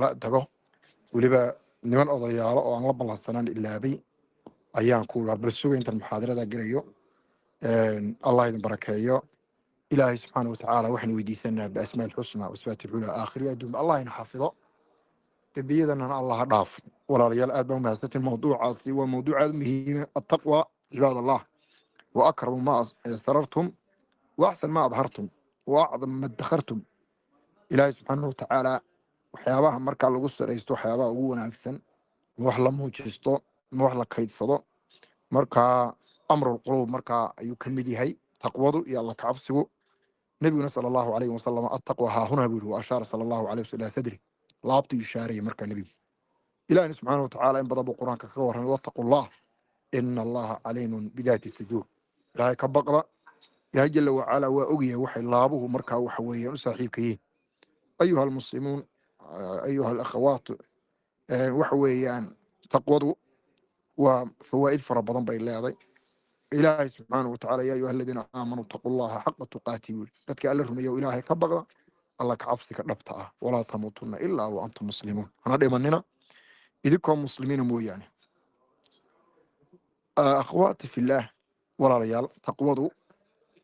la tago weliba niman odayaalo oo aan la ballansanaan ilaabay ayaan ku bal suga intan muxaadarada gelayo allah idin barakeeyo ilaahay subxaana watacaala waxaan weydiisanaa biasmaa alxusna wasfaati alculaa aakhiri adduun allah ina xafido dembiyadana allah ha dhaaf walaalayaal aad baa u mahadsantiin mawduucaasi waa mawduuc aad u muhiima attaqwa cibaad allah wa akramu ma sarartum wa axsan ma adhartum wa acdam ma dakhartum ilaahay subxaana watacaala waxyaabaha markaa lagu saraysto waxyaabaha ugu wanaagsan ma wax la muujisto ma wax la kaydsado markaa amrulquluub markaa ayuu ka mid yahay taqwadu iyo alla kacabsigu nabiguna sala allahu alayhi wasalam attaqwa haahuna buu yiri wa ashaara sala allahu alayhi wasallam ila sadri laabtu ishaaraya markaa nebigu ilaahina subxaana watacaala in badan buu qur-aanka kaga warramay wattaqu llah ina allaha caliimun bidaati suduur ilaahay ka baqda ilaahay jala wacala waa ogyahay waxay laabuhu markaa waxa weeyaan u saaxiibka yihiin ayuha almuslimuun ayuha alakhawaat waxa weeyaan taqwadu waa fawaa'id fara badan bay leeday ilaahay subxaanahu watacaala yaa ayuha aladiina aamanuu taqu llaha xaqa tuqaati buu dadka alla rumeeya ilaahay ka baqda alla ka cabsiga dhabta ah walaa tamuutunna ilaa wa antum muslimuun hana dhimanina idinkoo muslimiina mooyaane akhwaati fillaah walaalayaal taqwadu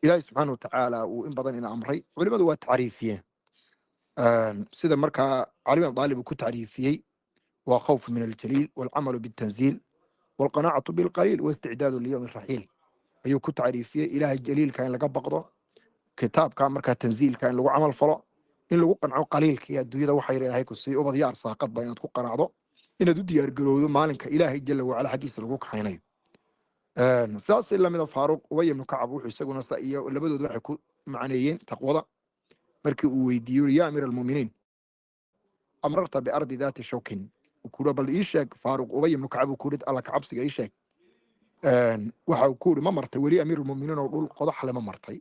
ilaahay subxaana watacaala uu in badan ina amray culimadu waa tacriifiyeen sida markaa cali bin abi aalib uu ku tacriifiyey waa khawfu min aljaliil waalcamalu biltanziil waalqanaacatu bilqaliil waisticdaadu liyowmi raxiil ayuu ku tacriifiyey ilaahay jaliilka in laga baqdo kitaabka markaa tanziilka in lagu camal falo in lagu qanco qaliilka iyo adduunyada waxa yar ilaahay ku siiy ubad iyo arsaaqadba inaad ku qanacdo inaad u diyaargarowdo maalinka ilaahay jala wacala xaggiisa lagu kaxaynayo saasay lamida faaruq ubay ibnu kacab wuxuu isaguna iyo labadooda waxay ku macneeyeen taqwada markii uu weydiiyo yaa amiir almuuminiin amrarta biardi daati shawkin kuura bal ii sheeg faaruq ubay ibnu kacab uu kuuri alla kacabsiga ii sheeg waxa uu kuuri ma martay weli amiir almuuminiin oo dhul qodax leh ma martay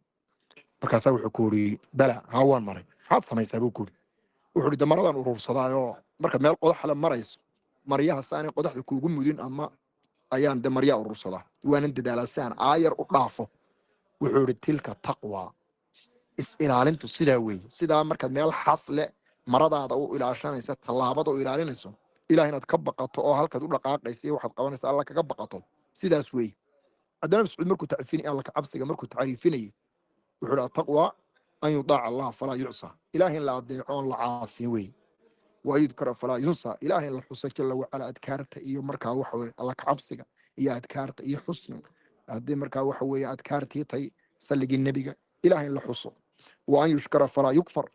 markaasaa wuxuu kuuri bala haa waan maray maxaad samaysaa buu kuuri wuxuu hi damaradan urursadaayo marka meel qodax le marayso maryaha saanay qodaxda kuugu mudin ama ayaan de maryaa urursadaa waanan dadaalaa si aan aayar u dhaafo wuxuu ihi tilka taqwa is ilaalintu sidaa weeye sidaa markaad meel xas le maradaada u ilaashanaysa tallaabada u ilaalinayso ilaah inaad ka baqato oo halkaad u dhaqaaqaysa iyo waxaad qabanaysa alla kaga baqato sidaas weeye haddana mascuud markuu tacriifinay alla kacabsiga markuu tacriifinayay wuxuu ihi ataqwa an yudaaca allah falaa yucsa ilaah in la adeeco oon la caasiin weeye wa yudkara falaa yunsa ilaah in la xuso jala wacala adkaarta iyo markaa waxa weye alla kacabsiga iyo adkaarta iyo xusni haddii markaa waxa weeye adkaartii tay salligii nebiga ilaah in la xuso wa an yushkara falaa yukfar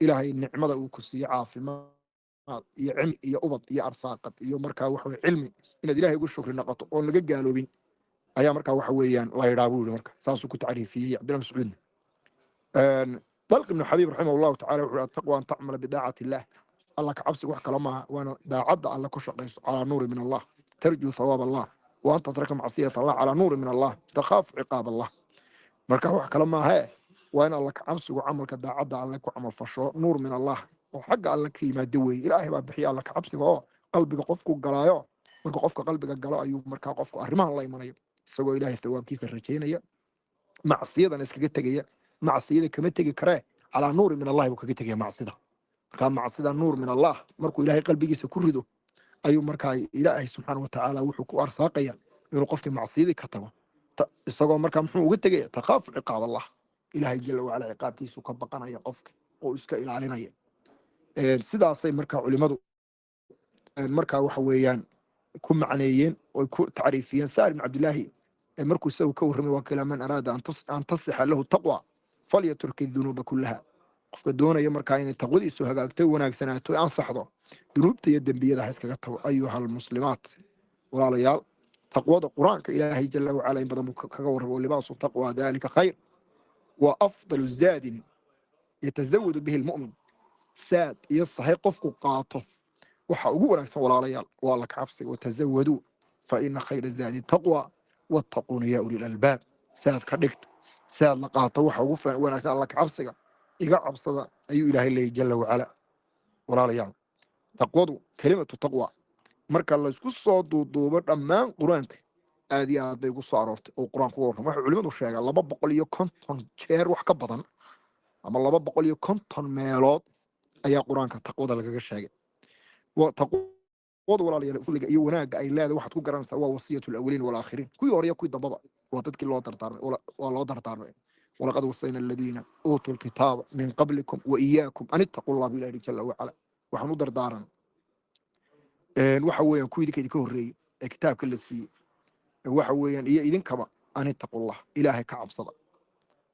ilaahay nicmada uu ku siiye caafimaad iyo cilmi iyo ubad iyo arsaaqad iyo markaa waxa weye cilmi inaad ilaahay ugu shukri noqoto oon laga gaaloobin ayaa markaa waxa weeyaan la yidhaa buu yihi marka saasuu ku tacriifiyey cabdillah mascuudna dalq ibnu xabiib raximah allahu tacala wuxuu ataqwa an tacmala bidaacati illah alla kacabsiga wax kala maaha waana daacadda alle ku shaqayso calaa nuuri min allah tarjuu thawaab allah wa an tatraka macsiyat allah calaa nuuri min allah takhaafu ciqaab allah marka wax kala maahe waa in alla kacabsigu camalka daacadda alle ku camal fasho nuur min allah oo xagga alle ka yimaado weeye ilaahay baa bixiya alla kacabsiga oo qalbiga qofku galaayo marka qofka qalbiga galo ayuu markaa qofku arrimahan la imanayo isagoo ilaahay thawaabkiisa rajaynaya macsiyadana iskaga tegaya macsiyada kama tegi karee calaa nuuri min allahi buu kaga tegaya macsida markaa macsida nuur min allah markuu ilaahay qalbigiisa ku rido ayuu markaa ilaahay subxaana watacaala wuxuu ku arsaaqaya inuu qofkii macsiyadii ka tago isagoo markaa muxuu uga tegaya takhaafu ciqaab allah ilaahay jala wacala ciqaabkiisu ka baqanaya qofka oo iska ilaalinaya sidaasay markaa culimadu markaa waxa weeyaan ku macneeyeen oy ku tacriifiyeen saar ibn cabdillaahi markuu isagu ka warramay waa kala man araada an tasixa lahu taqwa falyatruki dunuuba kullaha qofka doonaya markaa inay taqwadiisu hagaagto wanaagsanaato ansaxdo dunuubta iyo dembiyada ha iskaga tago ayuha almuslimaat walaalayaal taqwada qur-aanka ilaahay jala wacala in badan buu kaga warramay oo libaasu taqwa dalika khayr wa afdalu zaadin yatazawadu bihi lmu'min saad iyo sahay qofku qaato waxa ugu wanaagsan walaalayaal waa alla kacabsiga watazawaduu fa ina khayra zaadi taqwa wattaquuna yaa uli lalbaab saad ka dhigta saad la qaato waxa ugu wanaagsan alla kacabsiga iga cabsada ayuu ilaahay leeyay jala wacala walaalayaal taqwadu kelimatu taqwa marka laysku soo duuduubo dhammaan qur-aanka aad iyo aad bay ugu soo aroortay oo qur-aanku uga warram waxay culimadu sheegaan 250 jeer wax ka badan ama 250 meelood ayaa qur-aanka taqwada lagaga sheegay. taqwadu walaalayaal fadliga iyo wanaagga ay leedahay waxaad ku garanaysaa waa wasiyatu alawaliin walaakhiriin, kuwii hore iyo kuwii dambaba waa dadkii loo dardaarmay, waa loo dardaarmay. walaqad wasayna aladiina uutuu lkitaaba min qablikum wa iyaakum an ittaquu llah bu ilahi jala wacala. waxaan u dardaaran waxa weeyaan kuwii idinka idinka horreeyey ee kitaabka la siiyey waxa weeyaan iyo idinkaba an ittaqullah ilaahay ka cabsada.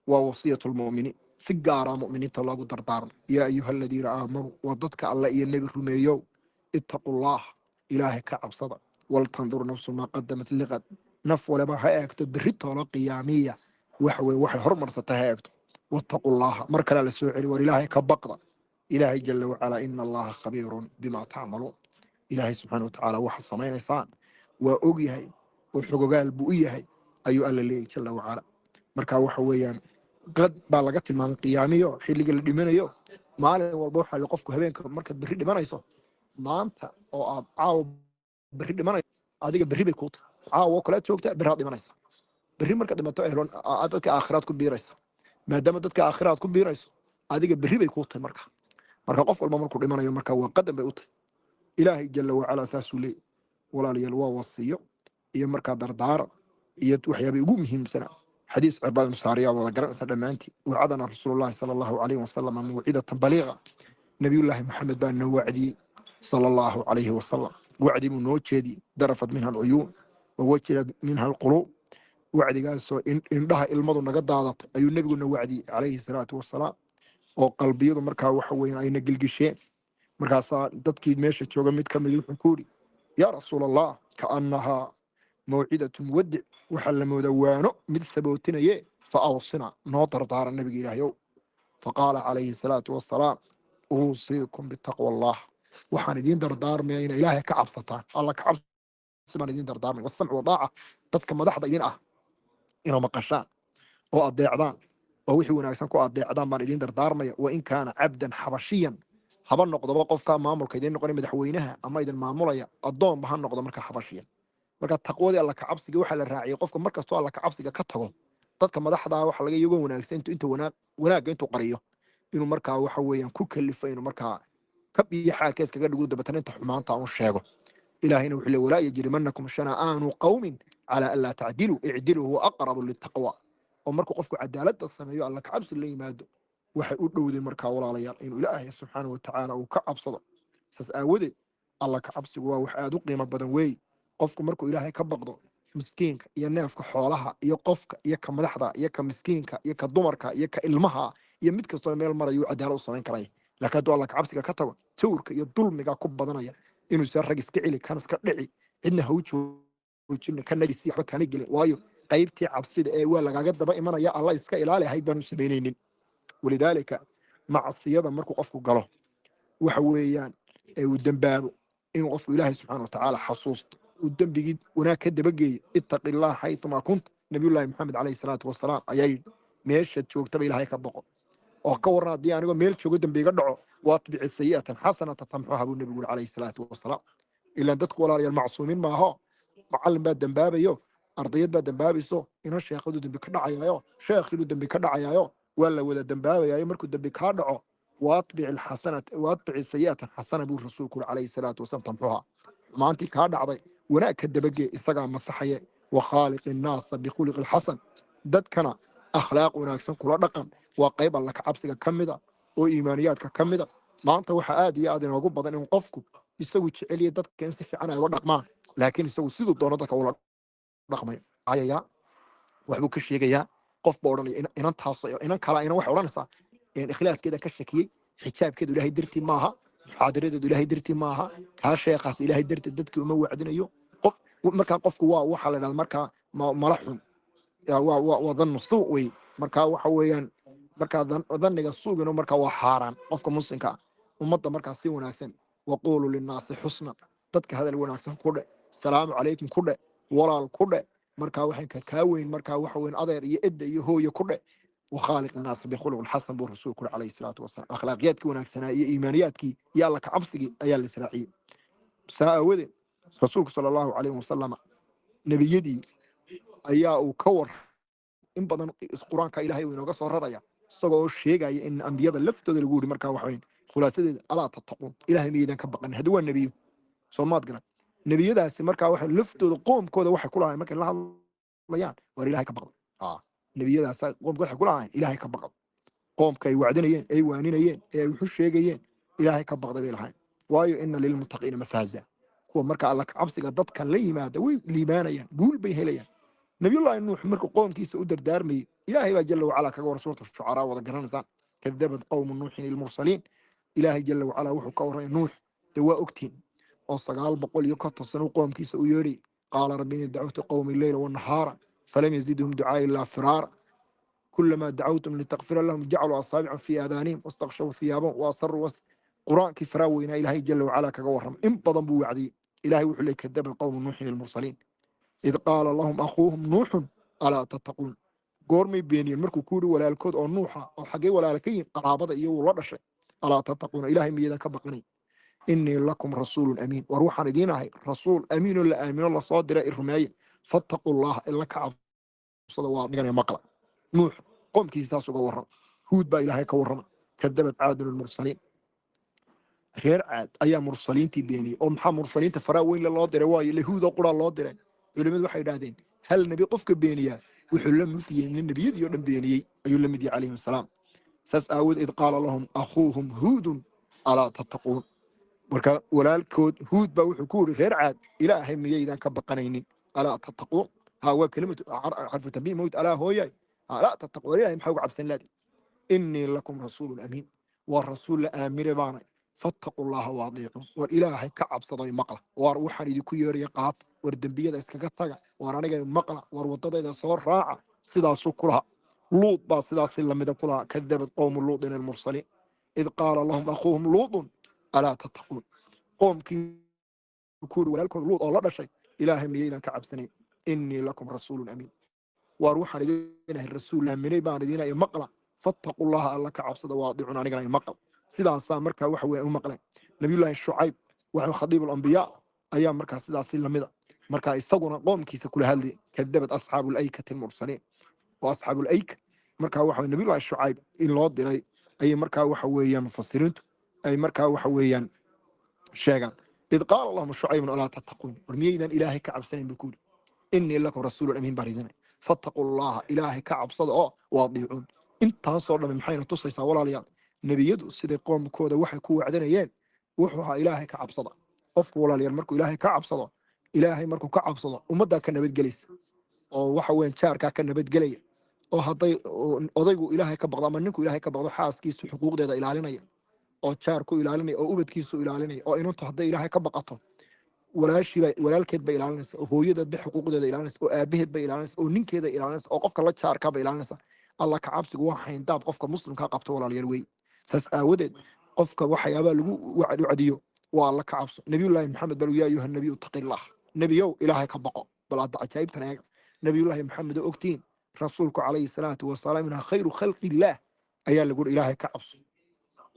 waa wasiyatu lmu'miniin, si gaaraa mu'miniinta loogu dardaarmay. yaa ayuha aladiina aamanuu, waa dadka alla iyo nebi rumeeyow, ittaqullah ilaahay ka cabsada. waltandur nafsu maa qadamat liqad, naf waliba ha eegto berri toolo qiyaamiya waxa weye waxay hormarsatay ha eegto. wattaqullaha mar kale la soo celi, war ilaahay ka baqda. ilaahay jala wacalaa ina allaha khabiirun bima tacmaluun. ilaahay subxaana watacaala waxaad samaynaysaan waa og yahay oo xogogaal buu u yahay ayuu alla leeyahy jala wacala. marka waxa weeyaan qad baa laga tilmaamay qiyaamiyo xilliga la dhimanayo. maalin walba waxaa la qofku habeenka markaad berri dhimanayso, maanta oo aad caawa berri dhimanayso, adiga berri bay kuu tahay. caawa kalead joogtaa berri aad dhimanaysa. berri markaad dhimato ehloon dadka aakhiraad ku biiraysa. maadaama dadka aakhiraad ku biirayso, adiga berri bay kuu tahay. marka qof walba markuu dhimanayo marka waa qadan bay u tahay. ilaahay jala wacalaa saasuu leeyay. walaalayaal waa wasiyo iyo markaa dardaaran iyo waxyaabay ugu muhiimsana. xadiis cirbaad ibnu saariya wada garanaysa dhammaantii. wacadana rasuulullahi sala allahu calayhi wasalam mawcidatan baliiqa, nabiyullaahi maxamed baa noo wacdiyey sala allahu calayhi wasalam. wacdi buu noo jeediyey, darafat minha alcuyuun wa wajilad minha alquluub. wacdigaasoo indhaha ilmadu naga daadatay ayuu nebiguna wacdiyey calayhi salaatu wasalaam, oo qalbiyadu markaa waxa weeyaan ayna gelgisheen. markaasaa dadkii meesha jooga mid ka mid wuxuu ku yidhi yaa rasuula allah kaannahaa mawcidatu muwadic, waxaa la moodaa waano mid sabootinaye fa awsina noo dardaara nabiga ilaahayow. faqaala calayhi salaatu wasalaam uusiikum bitaqwa allah, waxaan idiin dardaarmaya ina ilaahay ka cabsataan. alla ka cabsi baan idiin dardaarmay. wasamcu wadaaca, dadka madaxda idin ah inaa maqashaan oo adeecdaan oo wixii wanaagsan ku adeecdaan baan idiin dardaarmaya. wain kaana cabdan xabashiyan, haba noqdoba qofka maamulka idiin noqonay madaxweynaha ama idin maamulaya addoonba ha noqdo marka xabashiyan. marka taqwadii alla kacabsiga waxaa la raaciyay qofka markastoo alla kacabsiga ka tago dadka madaxdaa waxa laga iyagoo wanaagsan inta wanaagga intuu qariyo inuu markaa waxa weeyaan ku kalifo inuu markaa kab iyo xaalkees kaga dhigo dabeetana inta xumaanta uu sheego. ilaahayna wuxuu leeyahay walaa yajrimanakum shana'aanu qawmin calaa an laa tacdiluu icdiluu huwa aqrabu litaqwa. oo markuu qofku cadaaladda sameeyo alla kacabsi la yimaado waxay u dhowday markaa walaalayaal inuu ilaahay subxaana watacaala uu ka cabsado. saas aawadeed alla kacabsigu waa wax aad u qiimo badan weey. qofku markuu ilaahay ka baqdo, miskiinka iyo neefka xoolaha iyo qofka iyo ka madaxda iyo ka miskiinka iyo ka dumarka iyo ka ilmaha iyo mid kastoo meel marayuu cadaalad u samayn karaya. laakiin hadduu alla kacabsiga ka tago, tawrka iyo dulmiga ku badanaya, inuu se rag iska celi kan iska dhici, cidna ha u joojin ka najisi waxba kana gelin, waayo qaybtii cabsida ee waa lagaaga daba imanaya alla iska ilaali ahayd baanu samaynaynin. walidaalika macsiyada markuu qofku galo waxa weeyaan uu dambaabo inuu qofku ilaahay subxaana watacaala xasuusto uu dembigii wanaag ka dabageeyo. ittaqi illah xaytumaa kunta, nabiyullaahi maxamed calayhi salaatu wasalaam ayaa yidhi meeshaad joogtaba ilaahay ka boqo. oo ka warran haddii anigoo meel joogo dembi iga dhaco waatbici sayi'atan xasanata tamxuha buu nebigu yidhi calayhi salaatu wasalaam. ilaan dadku walaalayaal macsuumin maaho, macallin baa dembaabayo, ardayad baa dembaabayso, inan sheekhadu dembi ka dhacayaayo, sheekhiinuu dembi ka dhacayaayo, waa la wada dembaabayaayo. markuu dembi kaa dhaco waatbici sayi'atan xasana buu rasuulku yidhi calayhi salaatu wasalaam tamxuha, maantii kaa dhacday wanaag ka dabagee isagaa masaxaye. wa khaaliqi innaasa bikhuliqi lxasan, dadkana akhlaaq wanaagsan kula dhaqan. waa qayb alla kacabsiga ka mida oo iimaaniyaadka ka mida. maanta waxaa aad iyo aad inoogu badan in qofku isagu jeceliya dadka in si fiican ay uga dhaqmaan, laakiin isagu siduu doono dadka ula dhaqmayo. ayayaa waxbuu ka sheegayaa, qof baa odhanaya inan kala inan waxay odhanaysaa ikhlaaskeeda ka shakiyey, xijaabkeedu ilaahay dartii maaha, muxaadaradeedu ilaahay dartii maaha, kaa sheekhaas ilaahay dartii dadkii uma wacdinayo. qof markaa qofku waa waxaa la dhahda markaa mala xun, waa dhannu suu wey. markaa waxa weeyaan markaa dhanniga suugino markaa waa xaaraan. qofka muslimka ah ummadda markaa si wanaagsan waquulu linnaasi xusnan, dadka hadal wanaagsan ku dhe, salaamu calaykum ku dhe, walaal ku dhe, markaa waxay kaa weyn markaa waxa weyn adeer iyo edda iyo hooye ku dhe. وخالق الناس بخلق الحسن بو رسول كل عليه الصلاة والسلام. أخلاقياتك وناكسنا إيمانياتك يا لك عبسك يا الإسرائيل ساوذ رسولك صلى الله عليه وسلم نبي يدي أيا وكور إن بدن القرآن كإلهي وينوغا صورة يا سوغو الشيغا إن أنبياء اللفتو دي الغوري مركا وحوين khulaasadeeda alaa tattaquun ilaahay miyaydan ka baqanin haddii waa nebiyo soomaad garan nebiyadaasi markaa waxay laftooda qoomkooda waxay ku lahayn markay la hadlayaan war ilaahay ka baqda nebiyadaas qoomka waxay ku lahayn ilaahay ka baqda qoomka ay wacdinayeen ay waaninayeen ee ay wuxu sheegayeen ilaahay ka baqda bay lahayn waayo ina lilmuttaqiina mafaaza kuwa marka alla ka cabsiga dadkan la yimaada way liibaanayaan guul bay helayaan nabiyullaahi nuux markuu qoomkiisa u dardaarmayay ilaahay baa jalla wacala kaga war suurta shucaraa wada garanaysaan kadabad qowmu nuuxin ilmursaliin ilaahay jalla wacala wuxuu ka warramay nuux dee waa ogtiin oo 900 sano qoomkiisa u yeedhay qaala rabbi inni dacawtu qowmi leyla wanahaara falam yazidhum ducaai illaa firaara كلما دعوتم لتغفر لهم جعلوا أصابعهم في آذانهم واستغشوا ثيابهم وأصروا قرآن كفراوينا إلهي جل وعلا كورهم إن بضم وعدي إلهي وحلي كذب القوم نوح المرسلين إذ قال لهم أخوهم نوح ألا تتقون قورمي بيني المركو كوري ولا الكود أو نوحا أو حقي ولا لكي قرابة إيو ولا شيء ألا تتقون إلهي ميدا كبقني إني لكم رسول أمين وروحا ندينا رسول أمين لا آمين الله صادر الرماية فاتقوا الله إلا كعب صلوات نغني مقلع نوح قوم كيساس وورم هود با إلهي كورم كذبت عاد المرسلين غير عاد أي مرسلين تبيني أو محا مرسلين تفراوين لله ديري واي لهود قرا الله ديري علماء waxay yiraahdeen hal nabi qofka beeniya wuxuu la mudiyay nabiyadii oo dhan beeniyay ayuu la midiyay calayhi salaam saas aawad id qaala lahum akhuuhum hud ala tattaqun marka walaalkood hud ba wuxuu ku yiri reer caad ilaahay miyaydan ka baqanaynin ala tattaqun ha waa kalimatu harfu tabiin mawt ala hooyay ala tattaqun ilaahay maxaa ugu cabsan laadi inni lakum rasuulun amiin wa rasuul aamir baana فاتقوا الله واطيعوا والإله كعب صدي مقلة وروحا يدكو يري قاط وردنبيه اسكغا تاغا ورانيغا مقلة وروضديدا سو راعا سدا سكرها لوط با سدا سلميدا كلها كذبت قوم لوط المرسلين إذ قال لهم أخوهم لوط ألا تتقون قوم كي يكون ولالكم لوط الله دشي إلهي ميينا كعب سنين إني لكم رسول أمين وروحا يدينا الرسول أميني بان يدينا مقلة فاتقوا الله الله كعب صدي واطيعوا عنيغا مقلة sidaasa markaa waxa weeye u maqleen nabiyullaahi shucayb waxa khadiib al-anbiyaa ayaa markaa sidaas lamida markaa isaguna qoomkiisa kula hadlay kadabad asxaabul aykati al-mursaliin wa asxaabul ayk markaa waxa nabiyullaahi shucayb in loo diray ay markaa waxa weeyaan mufassiriintu ay markaa waxa weeyaan sheegan id qaala allahum shucayb ala tattaqun warmiyaydan ilaahay ka cabsanayn bukuri inni lakum rasuulun amiin baridana fattaqullaha ilaahay ka cabsada oo waadiicun intaasoo dhan maxayna tusaysaa walaalayaal nebiyadu siday qoomkooda waxay ku wacdanayeen wuxuu ahaa ilaahay ka cabsada qofku walaalayaal markuu ilaahay ka cabsado ilaahay markuu ka cabsado ummaddaa ka nabadgelaysa oo waxa weeyaan jaarkaa ka nabadgelaya oo hadday odaygu ilaahay ka baqdo ama ninku ilaahay ka baqdo xaaskiisu xuquuqdeeda ilaalinaya oo jaarku ilaalinaya oo ubadkiisu ilaalinaya oo inantu hadday ilaahay ka baqato walaalkeed bay ilaalinaysa oo hooyadeed bay xuquuqdeeda ilaalinaysa oo aabaheed bay ilaalinaysa oo ninkeeda ilaalinaysa oo qofka la jaarkaa bay ilaalinaysa alla ka cabsigu waa hayndaab qofka muslimkaa qabto walaalayaal wey saas aawadeed qofka waxyaabaa lagu wacdiyo waa alla ka cabso nabiyullaahi maxamed bal yaa ayuha nabiyu taqillah nabiyow ilaahay ka baqo bal aad cajaa'ibtan eega nabiyullaahi maxamed oo ogtiin rasuulku calayhi salaatu wasalaam inaa khayru khalqillaah ayaa lagu ilaahay ka cabso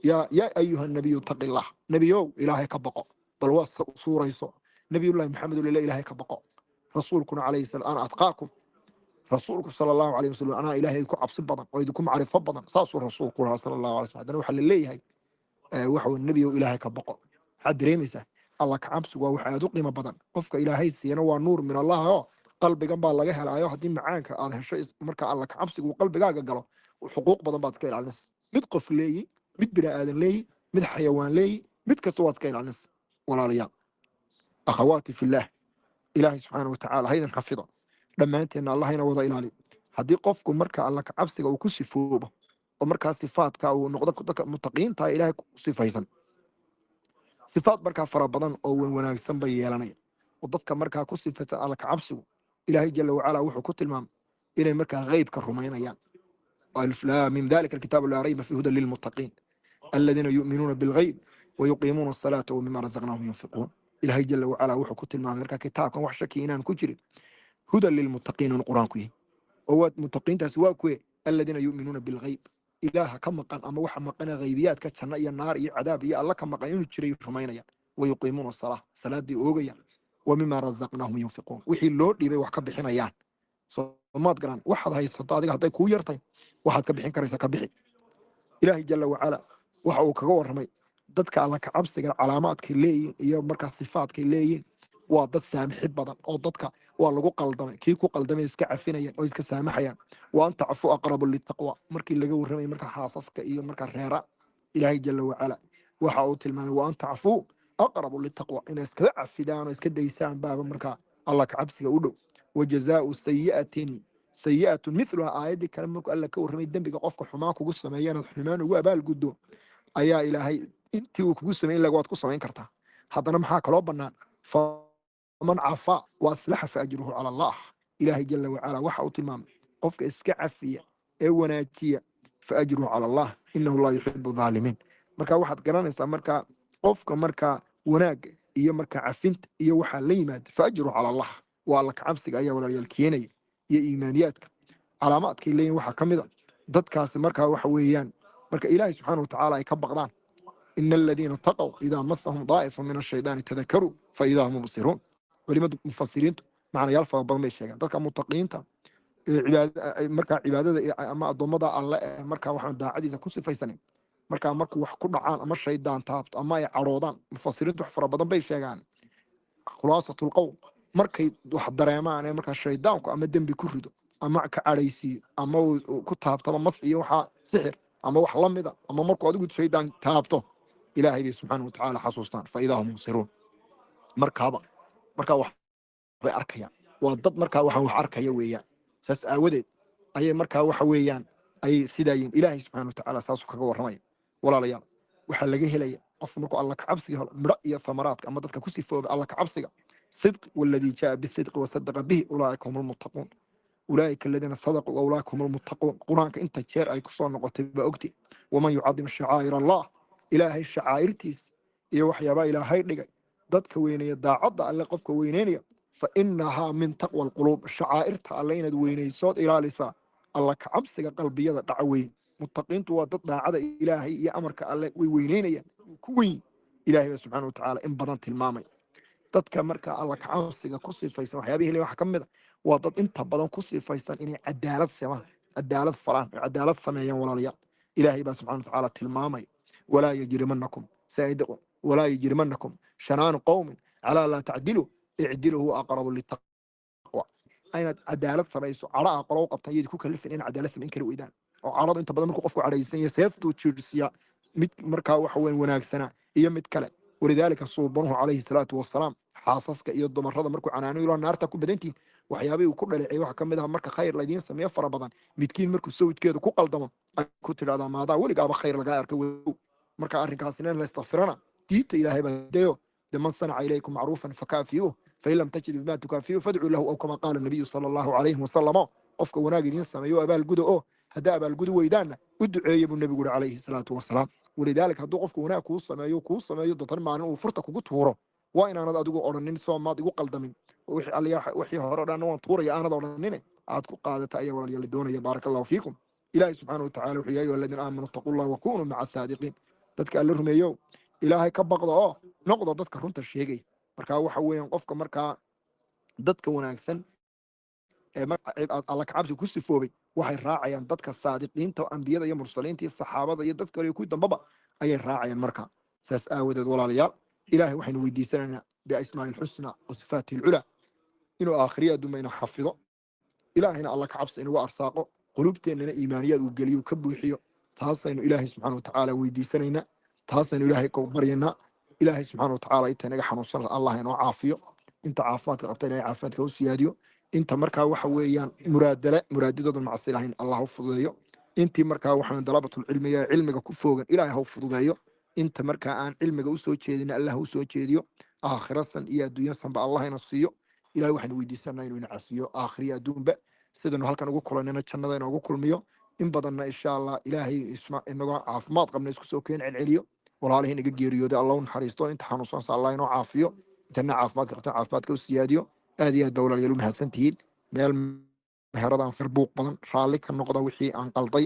yaa ayuha nabiyu taqillah nabiyow ilaahay ka baqo bal waa suurayso nabiyullaahi maxamed oo ilaahay ka baqo rasuulkuna calayhi salaam ana atqaakum rasuulku sallallahu alayhi wasallam ana ilaahay ku cabsi badan oo idinku macrifo badan saasuu rasuulku sallallahu alayhi wasallam waxa la leeyahay waxa uu nabiga ilaahay ka baqo waxa dareemaysaa alla ka cabsigu waa waxa aad u qiimo badan qofka ilaahay siina waa nuur min allah oo qalbigan baa laga helaayo hadii macaanka aad hesho marka alla ka cabsigu qalbigaaga galo xuquuq badan baad ka ilaalinaysaa mid qof leeyi mid bini aadan leeyi mid xayawaan leeyi mid kasta waad ka ilaalinaysaa walaalayaal akhawaati fillah ilaahay subhanahu wa ta'ala haydan xafido dhammaanteena allahayna wada ilaali haddii qofku marka alla ka cabsiga uu ku sifoobo oo markaa sifaadka uu noqdo dadka mutaqiinta ilaahay ku sifaysan sifaad markaa fara badan oo wanaagsan bay yeelanaya oo dadka markaa ku sifaysan alla ka cabsigu ilaahay jalla wa ala wuxuu ku tilmaamay inay markaa ghaybka rumaynayaan alif lam mim dhalika alkitabu la rayba fi hudan lil muttaqin alladhina yu'minuna bil ghayb wa yuqimuna as-salata wa mimma razaqnahum yunfiqun ilaahay jalla wa ala wuxuu ku tilmaamay markaa kitaabkan wax shaki inaan ku jirin هدى للمتقين القرآن كوي هو متقين تسوا كوي الذين يؤمنون بالغيب إله كم قن أما وح مقنا غيبيات كشنا يا النار يا عذاب يا الله كم قن ينشري فماينا يعني ويقيمون الصلاة صلاة دي أوجيا ومما رزقناهم ينفقون وحي اللور دي بيوح كبحنا يعني ما تقران واحد هاي السلطة دي هتاي كويرتين واحد كبحين كريسة كبحي إلهي جل وعلا وحو كجور رمي dadka alla ka cabsiga calaamaadkay leeyihiin iyo markaa sifaadkay leeyihiin waa dad saamixid badan oo dadka waa lagu qaldamay kii ku qaldamay iska cafinayaan oo iska saamaxayaan wa anta cafu aqrabu litaqwa markii laga warramay markaa xaasaska iyo markaa reera ilaahay jalla wacala waxa uu tilmaamay wa anta cafu aqrabu litaqwa inay iskaga cafidaan oo iska daysaan baaba markaa alla ka cabsiga u dhow wajazaau sayi'atun miluha aayaddii kale markuu alla ka warramay dembiga qofka xumaan kugu sameeya inaad xumaan ugu abaalguddo ayaa ilaahay intii uu kugu sameyn laga waad ku samayn kartaa haddana maxaa kaloo bannaan faman cafaa wa aslaxa fa ajruhu cala allah ilaahay jalla wacala waxa uu tilmaamay qofka iska cafiya ee wanaajiya fa ajruhu cala allah inahu laa yuxibu dhaalimiin marka waxaad garanaysaa markaa qofka markaa wanaagga iyo markaa cafinta iyo waxaa la yimaada fa ajruhu cala allah waa alla kacabsiga ayaa walaalayaal keenaya iyo iimaaniyaadka calaamaadkay leeyihin waxaa ka mid a dadkaasi markaa waxa weeyaan marka ilaahay subxaana watacaala ay ka baqdaan ina aladiina taqow idaa masahum daa'ifu min ashaydaani tadakaruu fa idaa hum mubsiruun culimadu mufasiriintu macnayaal fara badan bay sheegaan dadka mutaqiinta markaa cibaadada ama addoommada alle ee markaa waxaan daacadiisa ku sifaysanin markaa markuu wax ku dhacaan ama shaydaan taabto ama ay cadhoodaan mufasiriintu wax fara badan bay sheegaan khulaasatul qowl markay wax dareemaan ee markaa shaydaanku ama dembi ku rido ama ka cadhaysiiyo ama ku taabtaba mas iyo waxaa sixir ama wax la mida ama markuu adigu shaydaan taabto ilaahay bay subxaana watacaala xasuustaan fa idaa hum mubsiruun markaa wax bay arkayaan waa dad markaa waxaan wax arkaya weeyaan saas aawadeed ayay markaa waxa weeyaan ayay sidaayiin ilaahay subxaana watacaala saasuu kaga warramaya walaalayaal waxaa laga helaya qofku markuu alla kacabsiga helo midho iyo thamaraadka ama dadka ku sifooba alla kacabsiga sidqi waladii jaa bisidqi wasadaqa bihi ulaa'ika hum almuttaquun أولئك الذين صدقوا وأولئك هم المتقون قرآن أنت شير أي كسر نقطة بأكتي ومن يعظم شعائر الله إلهي الشعائر تيس يوحي با إلهي لقي ضدك ويني داعض على قفك وينيني فإنها من تقوى القلوب الشعائر تعلينا دويني صوت إلى لسا الله كعبسك قلبي دعوي متقين تو ضد عدا إلهي يا أمرك الله وينيني كوي إلهي سبحانه وتعالى إن بدنت المامي dadka marka alla kacabsiga ku sifaysan waxyaabihii ilaahay waxa ka mid ah waa dad inta badan ku sifaysan inay cadaalad falaan cadaalad sameeyaan walaalayaal ilaahay baa subxaana watacaala tilmaamay walaa yajrimanakum shanaanu qowmin calaa laa tacdilu icdilu huwa aqrabu litaqwa inaad cadaalad samayso cadho aa qolow qabtan iyadii ku kalifin in cadaalad samayn kari weydaan oo cadhadu inta badan markuu qofku cadhaysan yahay seeftuu jiirsiya mid markaa waxa weyn wanaagsana iyo mid kale ولذلك صوبنه عليه الصلاة والسلام حاسسك iyo dumarada markuu canaano ilo naarta ku badantii waxyaabay uu ku dhalicay waxa kamid ah marka khayr la idin sameeyo fara badan midkiin markuu sawidkeedu ku qaldamo ku tiraada maada waligaaba khayr laga arkay marka arrinkaasina la istaghfirana diinta ilaahay badeeyo man sana'a ilaykum ma'rufan fakafiyu fa illam tajid bima tukafiyu fad'u lahu aw kama qala an-nabiy sallallahu alayhi wa sallam qofka wanaag idin sameeyo abaal gudo oo hada abaal gudo weydaana u duceeyo nabigu alayhi salatu wasalaam ولذلك هدو قفك هناك كو سميو دطن معنى وفرطة كو تورو وإن أنا أدوغو أورنين سوى ما ديغو قلدمين وحي هردان وان تورو يا أنا دورنين عادكو قادة أي ولا يلدون يا بارك الله فيكم إلهي سبحانه وتعالى وحي أيها الذين آمنوا اتقوا الله وكونوا مع الصادقين دادك قال لهم يو إلهي كبقضا نقضا دادك رنت الشيقي مركا وحوين قفك مركا دادك وناكسن alla kacabsi ku sifoobay waxay raacayaan dadka saadiqiinta oo anbiyada iyo mursaliinta iyo saxaabada iyo dadka kale ku dambaba ayay raacayaan marka saas aawadeed walaalayaal ilaahay waxaynu weydiisanaynaa biasmaa'il husna wa sifaatil ula inuu aakhiriya dumayna xafido ilaahayna alla kacabsi inuu arsaaqo qulubteennana iimaaniyad uu geliyo ka buuxiyo taasaynu ilaahay subxaana watacaala weydiisanaynaa taasaynu ilaahay ka baryanaa ilaahay subxaana watacaala inta inaga xanuunsan allah inoo caafiyo inta caafimaadka qabta ilaahay caafimaadka u siyaadiyo inta markaa waxa weeyaan muraadadooda macsi lahayn allah u fududeeyo intii markaa waxaan dalabatul cilmiga cilmiga ku foogan ilaahay ha u fududeeyo inta markaa aan cilmiga u soo jeedin allah u soo jeediyo aakhirasan iyo adduunyasan ba allah ina siiyo ilaahay waxaan weydiisanaa inuu ina cafiyo aakhiriya adduunba sidanu halkan ugu kulanina jannada inoogu kulmiyo in badanna insha allah ilaahay inagoo caafimaad qabna isku soo keen celceliyo walaalahi inaga geeriyooday allah u naxariisto inta xanuunsansa allah inoo caafiyo intana caafimaadka qabta caafimaadka u siyaadiyo aad iyo aad baa walaalayaal u mahadsantihiin meel meheradaan firbuuq badan raalli ka noqda wixii aan qalday